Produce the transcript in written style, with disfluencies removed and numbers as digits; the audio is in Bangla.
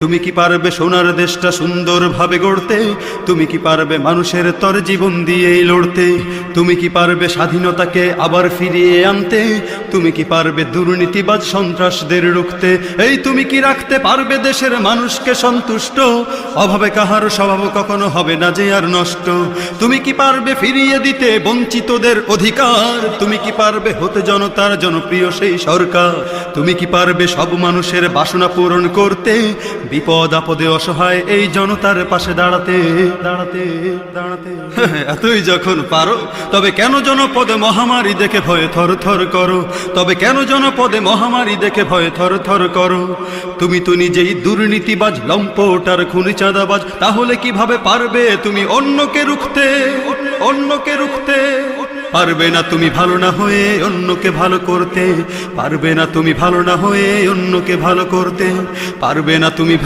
তুমি কি পারবে সোনার দেশটা সুন্দরভাবে গড়তে? তুমি কি পারবে মানুষের তর জীবন দিয়েই লড়তে? তুমি কি পারবে স্বাধীনতাকে আবার ফিরিয়ে আনতে? তুমি কি পারবে দুর্নীতিবাজ সন্ত্রাসদের রুখতে? এই তুমি কি রাখতে পারবে দেশের মানুষকে সন্তুষ্ট? অভাবে কাহার স্বভাব কখনো হবে না যে আর নষ্ট। তুমি কি পারবে ফিরিয়ে দিতে বঞ্চিতদের অধিকার? তুমি কি পারবে হতে জনতার জনপ্রিয় সেই সরকার? তুমি কি পারবে সব মানুষের বাসনা পূরণ করতে? বিপদ আপদে অসহায় এই জনতার পাশে দাঁড়াতে দাঁড়াতে দাঁড়াতে এতই যখন পারো, তবে কেন জনপদে মহামারী দেখে ভয়ে থর থর করো? তবে কেন জনপদে মহামারী দেখে ভয়ে থর থর করো? তুমি তো নিজেই দুর্নীতিবাজ, লম্পট আর খুনি চাঁদাবাজ, তাহলে কিভাবে পারবে তুমি অন্যকে রুখতে? অন্যকে রুখতে পারবে না তুমি ভালো না হয়ে অন্যকে ভালো করতে। পারবে না তুমি ভালো না হয়ে অন্যকে ভালো করতে। পারবে না তুমি ভালো